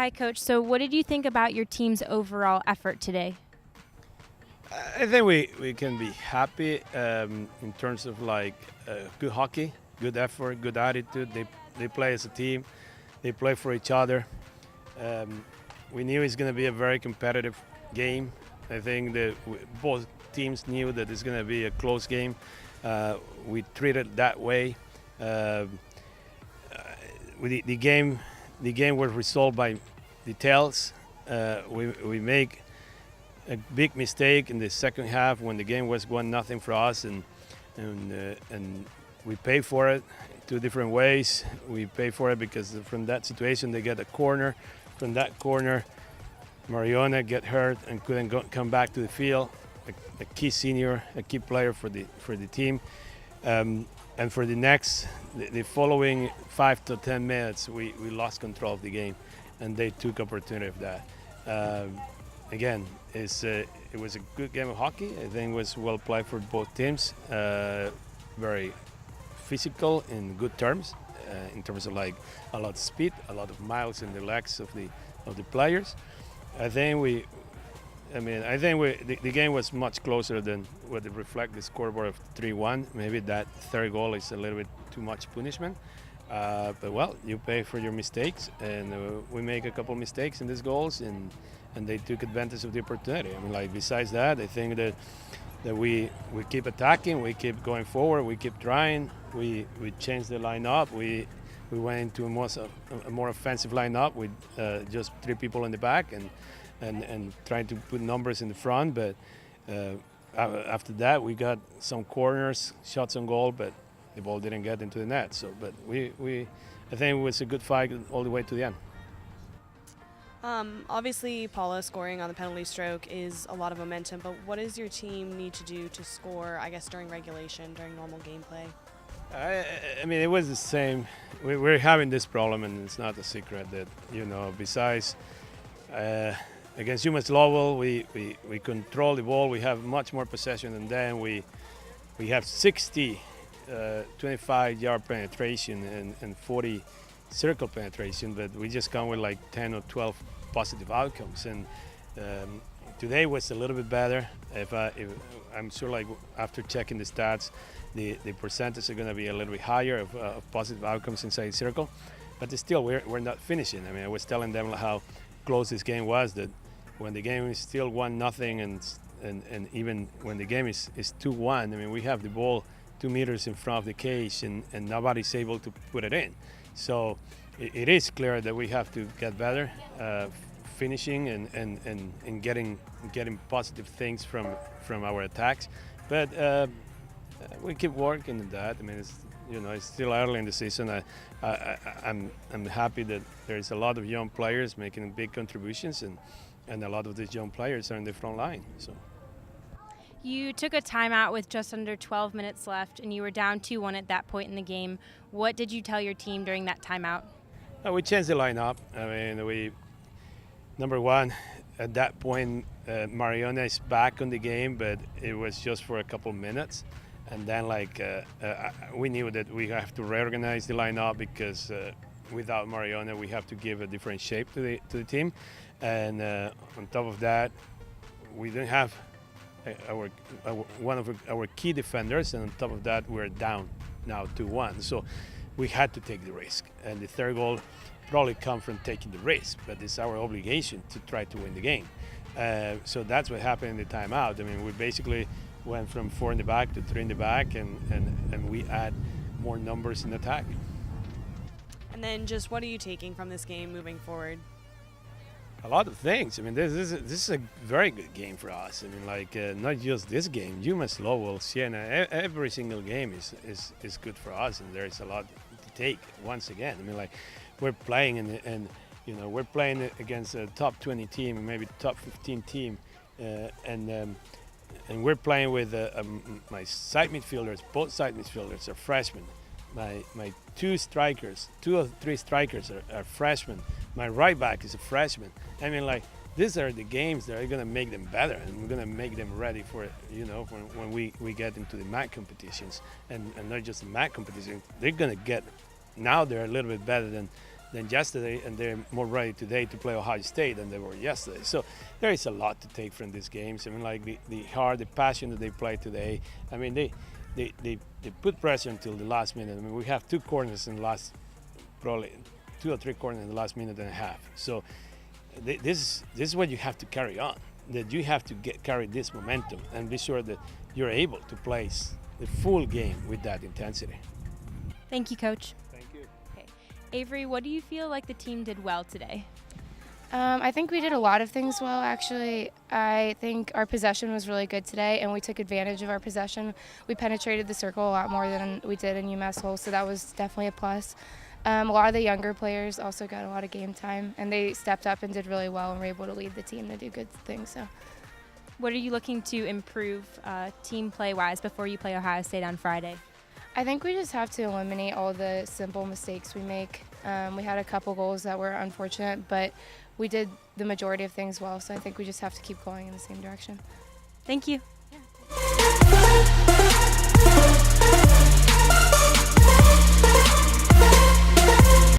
Hi, Coach. So what did you think about your team's overall effort today? I think we can be happy in terms of like good hockey, good effort, good attitude. They play as a team. They play for each other. Um, we knew it's going to be a very competitive game. I think that both teams knew that it's going to be a close game. We treated it that way. Um the game was resolved by details. We make a big mistake in the second half when the game was 1-0 for us, and we pay for it two different ways. We pay for it because from that situation they get a corner. From that corner, Mariona get hurt and couldn't come back to the field. A key senior, a key player for the team. And for the following 5 to 10 minutes, we lost control of the game, and they took opportunity of that. Again, it was a good game of hockey. I think it was well played for both teams. Very physical in good terms, in terms of like a lot of speed, a lot of miles in the legs of the players. I think the game was much closer than what it reflect the scoreboard of 3-1. Maybe that third goal is a little bit too much punishment. But well, you pay for your mistakes, and we make a couple mistakes in these goals, and they took advantage of the opportunity. I mean, like besides that, I think that we keep attacking, we keep going forward, we keep trying. We changed the lineup. We went into a more offensive lineup with just 3 people in the back and trying to put numbers in the front. But after that, we got some corners, shots on goal, but the ball didn't get into the net. So, but I think it was a good fight all the way to the end. Obviously, Paula scoring on the penalty stroke is a lot of momentum, but what does your team need to do to score, I guess, during regulation, during normal gameplay? I mean, it was the same. We're having this problem, and it's not a secret that, besides against UMass Lowell, we control the ball. We have much more possession than them. We have 60 25-yard penetration and 40 circle penetration, but we just come with like 10 or 12 positive outcomes. And today was a little bit better. If I'm sure, like after checking the stats, the percentage are going to be a little bit higher of positive outcomes inside the circle, but still we're not finishing. I mean, I was telling them how close this game was, that when the game is still 1-0 and even when the game is 2-1, I mean, we have the ball 2 meters in front of the cage and nobody's able to put it in. So it is clear that we have to get better finishing and getting positive things from our attacks. But we keep working on that. I mean, it's still early in the season. I'm happy that there's a lot of young players making big contributions, and a lot of these young players are in the front line. So. You took a timeout with just under 12 minutes left, and you were down 2-1 at that point in the game. What did you tell your team during that timeout? We changed the lineup. I mean, number one, at that point, Mariona is back on the game, but it was just for a couple minutes. And then, we knew that we have to reorganize the lineup because without Mariona, we have to give a different shape to the team. And on top of that, we didn't have one of our key defenders, and on top of that, we're down now 2-1. So we had to take the risk, and the third goal probably come from taking the risk, but it's our obligation to try to win the game. So that's what happened in the timeout. I mean, we basically went from 4 in the back to 3 in the back, and we add more numbers in attack. And then just what are you taking from this game moving forward? A lot of things. I mean, this is a very good game for us. I mean, not just this game. UMass Lowell, Siena, every single game is good for us, and there's a lot to take. Once again, I mean, we're playing and we're playing against a top 20 team, maybe top 15 team, and we're playing with my side midfielders. Both side midfielders are freshmen. My 2 or 3 strikers are freshmen. My right back is a freshman. I mean, these are the games that are going to make them better, and we're going to make them ready for when we get into the MAC competitions, and not just the MAC competition. They're going to get, now they're a little bit better than than yesterday, and they're more ready today to play Ohio State than they were yesterday. So there is a lot to take from these games. I mean, like the heart, the passion that they play today. I mean, they put pressure until the last minute. I mean, we have 2 corners in the last, probably 2 or 3 corners in the last minute and a half. So this is what you have to carry on. That you have to carry this momentum and be sure that you're able to place the full game with that intensity. Thank you, Coach. Thank you. Okay. Avery, what do you feel like the team did well today? I think we did a lot of things well, actually. I think our possession was really good today, and we took advantage of our possession. We penetrated the circle a lot more than we did in UMass Lowell, so that was definitely a plus. A lot of the younger players also got a lot of game time, and they stepped up and did really well and were able to lead the team to do good things. So, What are you looking to improve team play-wise before you play Ohio State on Friday? I think we just have to eliminate all the simple mistakes we make. We had a couple goals that were unfortunate, but we did the majority of things well, so I think we just have to keep going in the same direction. Thank you. Yeah.